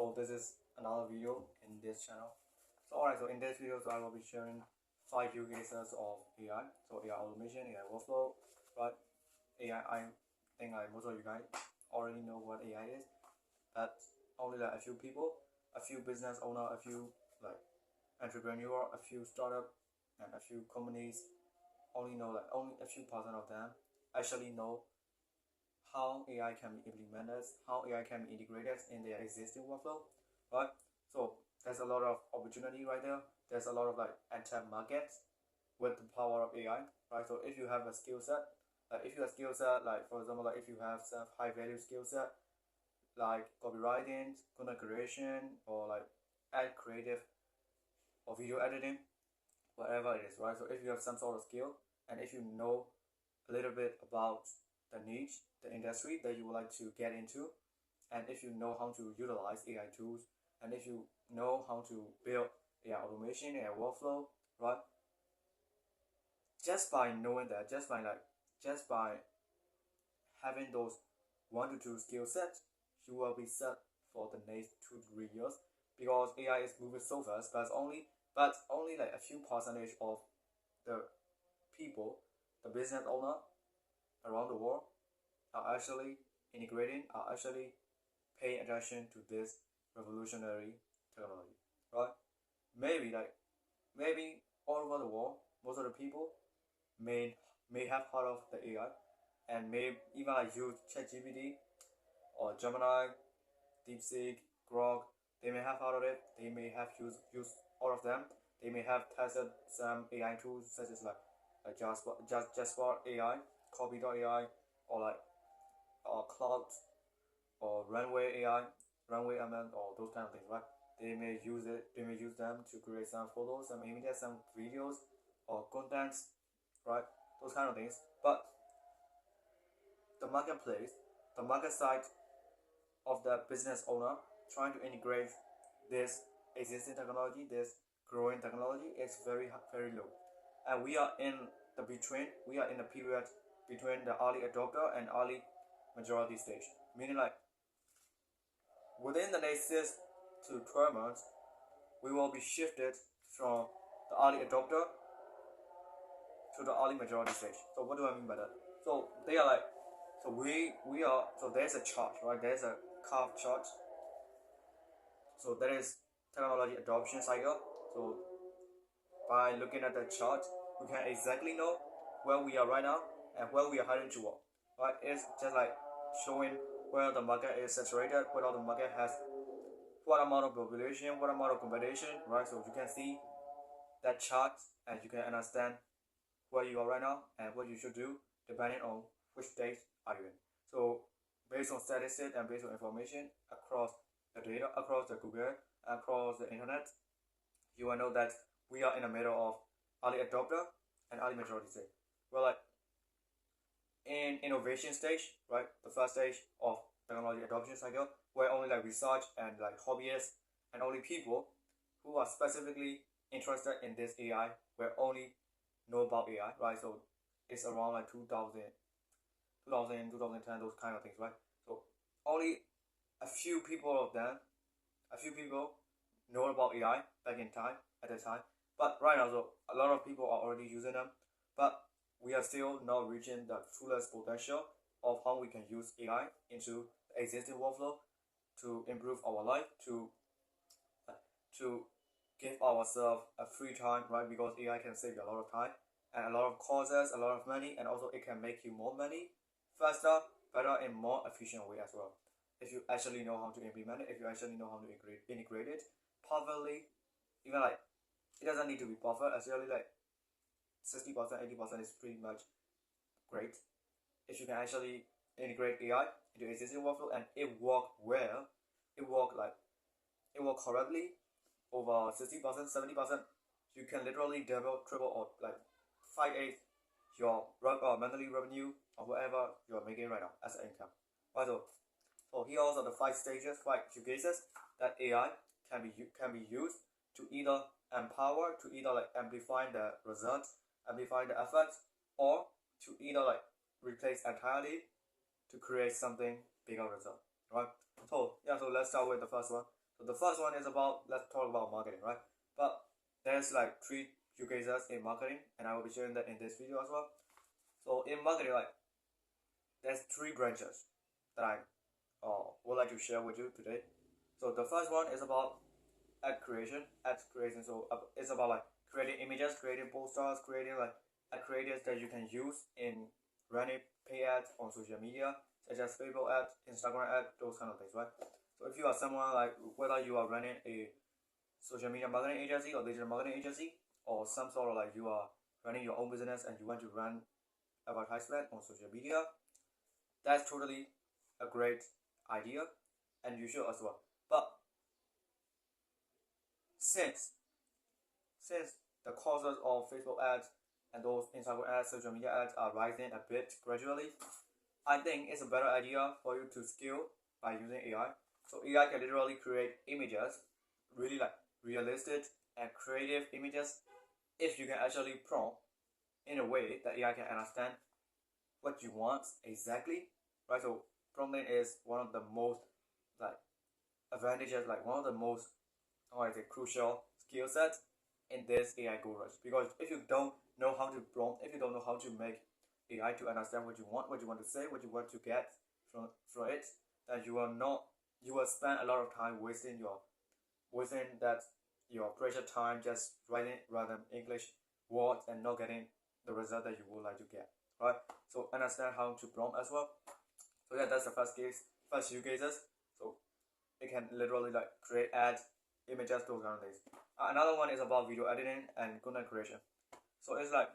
So this is another video in this channel. So alright, so in this video, I will be sharing 5 use cases of AI. So AI automation, AI workflow, right? AI, I think most of you guys already know what AI is, but only like a few people, a few business owner, a few like entrepreneur, a few startup, and a few companies only know, like only a few percent of them actually know how AI can be implemented, how AI can be integrated in their existing workflow, right? So there's a lot of opportunity right there. There's a lot of like untapped markets with the power of AI, right? So if you have a skill set, like for example, like if you have some high value skill set like copywriting, content creation, or like ad creative or video editing, whatever it is, right? So if you have some sort of skill and if you know a little bit about the niche, the industry that you would like to get into, and if you know how to utilize AI tools, and if you know how to build AI automation, AI workflow, right? Just by knowing that, just by having those 1 to 2 skill sets, you will be set for the next 2 to 3 years because AI is moving so fast. But only like a few percentage of the people, the business owner around the world are actually paying attention to this revolutionary technology, right? Maybe all over the world, most of the people may have heard of the AI and may even like use ChatGPT or Gemini, DeepSeek, Grok. They may have heard of it. They may have used all of them. They may have tested some AI tools such as like Jasper AI, Copy.ai, or like Cloud or Runway AI, Runway ML, or those kind of things, right? They may use it. They may use them to create some photos, some images, some videos, or contents, right? Those kind of things. But the marketplace, the market side of the business owner trying to integrate this existing technology, this growing technology, is very low, and we are in the between. We are in the period between the early adopter and early majority stage, meaning like within the next 6 to 12 months, we will be shifted from the early adopter to the early majority stage. So what do I mean by that? So they are like, so we are, so there's a chart, right? There's a curve chart. So that is technology adoption cycle. So by looking at the chart, we can exactly know where we are right now and where we are heading toward, right? It's just like showing where the market is saturated, whether the market has what amount of population, what amount of competition, right? So you can see that chart and you can understand where you are right now and what you should do depending on which stage are you in. So based on statistics and based on information across the data, across the Google, across the internet, you will know that we are in the middle of early adopter and early majority stage. Well, like in innovation stage, right? The first stage of technology adoption cycle, where only like research and like hobbyists and only people who are specifically interested in this AI will only know about AI, right? So it's around like 2010, those kind of things, right? So only a few people know about AI back in time at the time. But right now, so a lot of people are already using them, but we are still not reaching the fullest potential of how we can use AI into the existing workflow to improve our life, to give ourselves a free time, right? Because AI can save you a lot of time and a lot of causes, a lot of money, and also it can make you more money faster, better, and more efficient way as well. If you actually know how to implement it, if you actually know how to integrate it perfectly, even like it doesn't need to be perfect. Actually, like 60%, 80% is pretty much great. If you can actually integrate AI into existing workflow and it work well, it work correctly over 60%, 70%, you can literally double, triple, or like 5x your monthly revenue or whatever you are making right now as an income. Right, so here are the 5 stages, 5 use cases that AI can be used to either empower, to either like amplify the results, amplify the effects, or to either like replace entirely to create something bigger result, right? So yeah, so let's start with the first one. So So the first one is about, let's talk about marketing, right? But there's like 3 use cases in marketing, and I will be sharing that in this video as well. So in marketing, like there's 3 branches that I would like to share with you today. So the first one is about ad creation. So it's about like creating images, creating posters, creating like ad creatives that you can use in running pay ads on social media, such as Facebook ads, Instagram ads, those kind of things, right? So if you are someone like, whether you are running a social media marketing agency or digital marketing agency, or some sort of like you are running your own business and you want to run advertisement on social media, that's totally a great idea, and you should as well. But since the costs of Facebook ads and those Instagram ads, social media ads are rising a bit gradually, I think it's a better idea for you to scale by using AI. So AI can literally create images, really like realistic and creative images, if you can actually prompt in a way that AI can understand what you want exactly, right? So prompting is one of the most like advantages, like one of the most, how I say, crucial skill sets in this AI Go Rush. Because if you don't know how to prompt, if you don't know how to make AI to understand what you want to say, what you want to get from it, then you will spend a lot of time wasting your precious time just writing random English words and not getting the result that you would like to get. Right? So understand how to prompt as well. So yeah, that's the first use cases. So it can literally like create ads, images, those kind of things. Another one is about video editing and content creation. So it's like,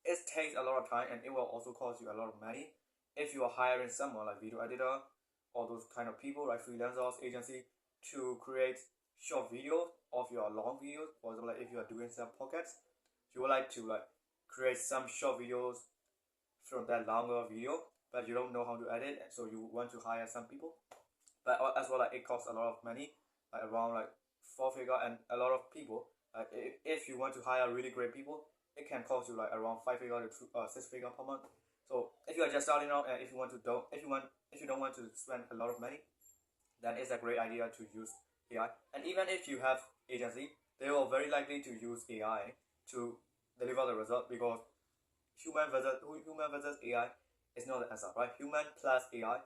it takes a lot of time and it will also cost you a lot of money if you are hiring someone like video editor or those kind of people like freelancers, agency, to create short videos of your long videos. For example, like if you are doing some pockets, you would like to like create some short videos from that longer video, but you don't know how to edit, so you want to hire some people. But as well, like it costs a lot of money, like around like 4 figure, and a lot of people. Like if you want to hire really great people, it can cost you like around 5 figure to 6 figure per month. So if you are just starting out and if you don't want to spend a lot of money, then it's a great idea to use AI. And even if you have agency, they will very likely to use AI to deliver the result, because human versus AI is not the answer, right? Human plus AI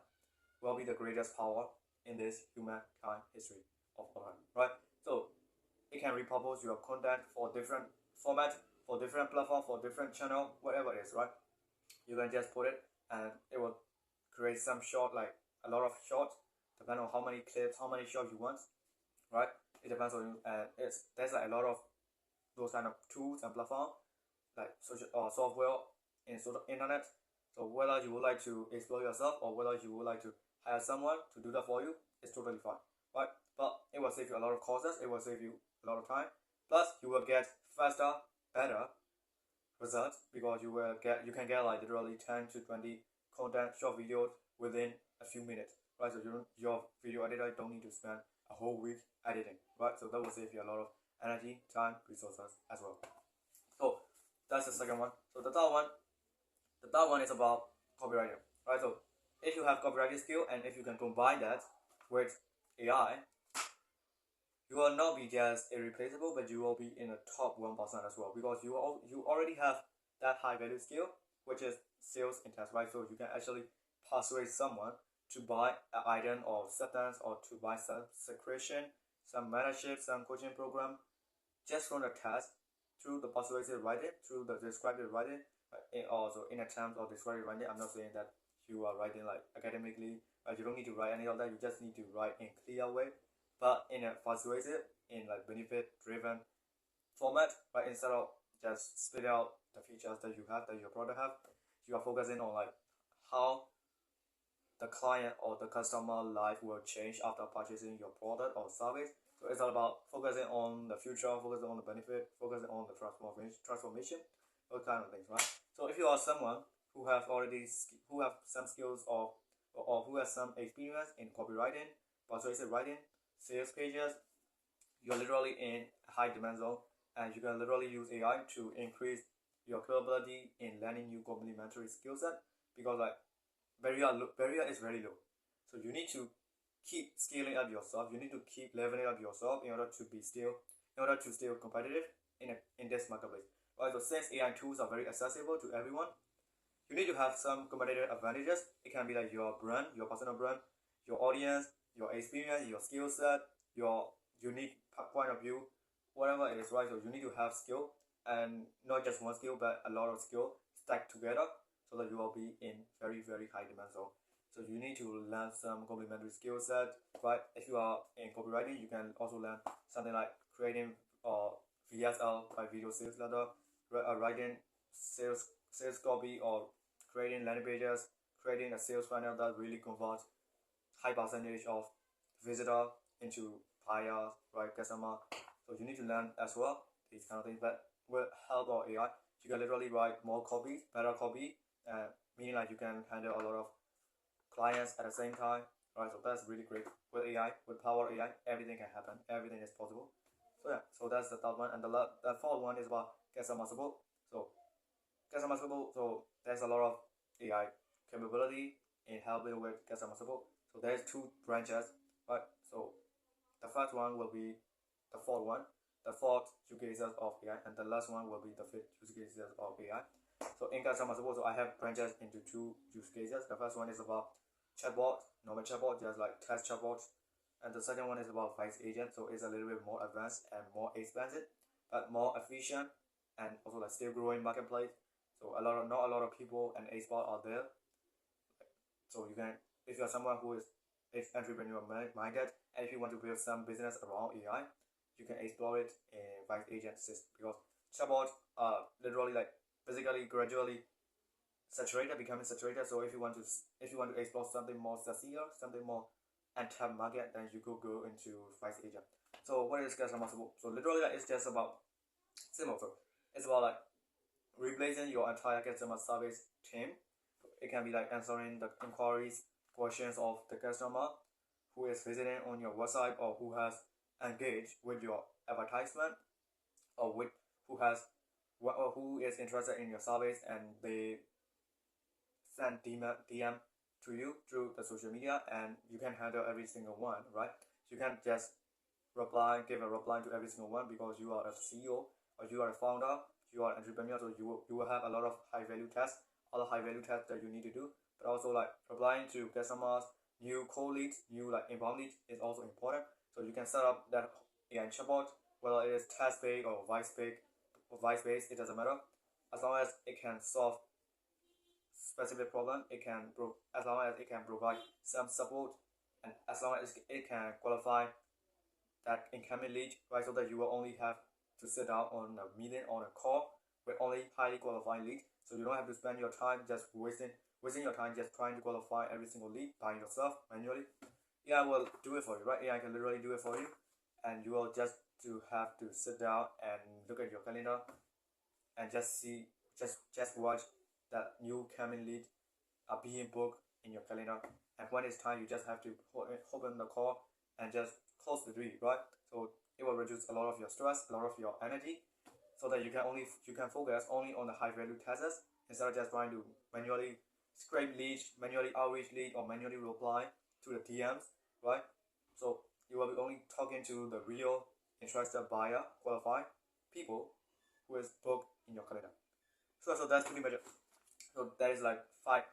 will be the greatest power in this humankind history of all time, right? So it can repurpose your content for different format, for different platform, for different channel, whatever it is, right? You can just put it and it will create some short, like a lot of short, depending on how many clips, how many shots you want, right? It depends on you, and there's like a lot of those kind of tools and platform, like social software in sort of internet. So whether you would like to explore yourself or whether you would like to hire someone to do that for you, it's totally fine, right? But it will save you a lot of costs, it will save you a lot of time. Plus, you will get faster, better results, because you can get like literally 10 to 20 content short videos within a few minutes, right? So your video editor don't need to spend a whole week editing, right? So that will save you a lot of energy, time, resources as well. So that's the second one. So the third one is about copywriting, right? So if you have copywriting skill and if you can combine that with AI, you will not be just irreplaceable, but you will be in the top 1% as well, because you already have that high value skill, which is sales intent, right? So you can actually persuade someone to buy an item or substance, or to buy some subscription, some mentorship, some coaching program, just from the test, through the persuasive writing, through the descriptive writing, also in a terms of descriptive writing. I'm not saying that you are writing like academically, you don't need to write any of that. You just need to write in clear way, but in a persuasive, in like benefit driven format, right? Instead of just spit out the features that you have, that your product have, you are focusing on like how the client or the customer life will change after purchasing your product or service. So it's all about focusing on the future, focusing on the benefit, focusing on the transformation, those kind of things, right? So if you are someone who have some skills or who has some experience in copywriting, persuasive writing, sales pages, you're literally in a high demand zone, and you can literally use AI to increase your capability in learning new complementary skill set, because like barrier is very low. So you need to keep scaling up yourself. You need to keep leveling up yourself in order to stay competitive in this marketplace. Right, so since AI tools are very accessible to everyone, you need to have some competitive advantages. It can be like your brand, your personal brand, your audience, your experience, your skill set, your unique point of view, whatever it is, right? So you need to have skill, and not just one skill, but a lot of skill stacked together, so that you will be in very, very high demand. So you need to learn some complementary skill set, right? If you are in copywriting, you can also learn something like creating or VSL, by video sales letter, writing sales copy, or creating landing pages, creating a sales funnel that really converts high percentage of visitor into buyer, right, customer. So you need to learn as well these kind of things. But with help of AI, you can literally write more copies, better copy, meaning like you can handle a lot of clients at the same time, right? So that's really great. With AI, with power AI, everything can happen. Everything is possible. So yeah, so that's the third one, and the fourth one is about customer support. So customer support, so there's a lot of AI capability in helping with customer support. So there's two branches, right? So the first one will be the fourth use cases of AI, and the last one will be the fifth use cases of AI. So in customer support, so I have branches into two use cases. The first one is about chatbot, normal chatbot, just like test chatbot, and the second one is about voice agent. So it's a little bit more advanced and more expensive, but more efficient, and also like still growing marketplace. So not a lot of people and expert are there. So you can, if you are someone who is entrepreneur minded, and if you want to build some business around AI, you can explore it in voice agent system, because chatbots are literally like basically gradually becoming saturated. So if you want to explore something more sexier, something more untapped market, then you could go into voice agent. So what is customer support? So literally like, it's just about simple. So it's about like replacing your entire customer service team. It can be like answering the inquiries, questions of the customer who is visiting on your website, or who has engaged with your advertisement, or who is interested in your service, and they send DM to you through the social media, and you can handle every single one, right? You can't just give a reply to every single one, because you are a CEO, or you are a founder, you are an entrepreneur, so you will have a lot of high value tasks, other high value tasks that you need to do. But also like replying to customers, new cold leads, new like inbound leads is also important. So you can set up that AI chatbot, whether it is text based or voice based, it doesn't matter, as long as it can solve specific problem. As long as it can provide some support, and as long as it can qualify that incoming lead, right? So that you will only have to sit down on a meeting, on a call with only highly qualified lead. So you don't have to spend your time just wasting your time just trying to qualify every single lead by yourself manually. AI will do it for you, right? AI can literally do it for you, and you will just have to sit down and look at your calendar, and just watch that new coming lead are being booked in your calendar. And when it's time, you just have to open the call and just close the deal, right? So it will reduce a lot of your stress, a lot of your energy, so that you can focus only on the high value tasks, instead of just trying to manually scrape leads, manually outreach lead, or manually reply to the DMs, right? So you will be only talking to the real interested buyer, qualified people who is booked in your calendar. So that's pretty much it. So that is like five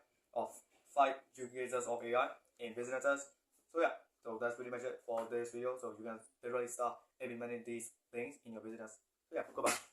use cases of AI in businesses. So yeah, so that's pretty much it for this video. So you can literally start implementing these things in your business. So yeah, goodbye.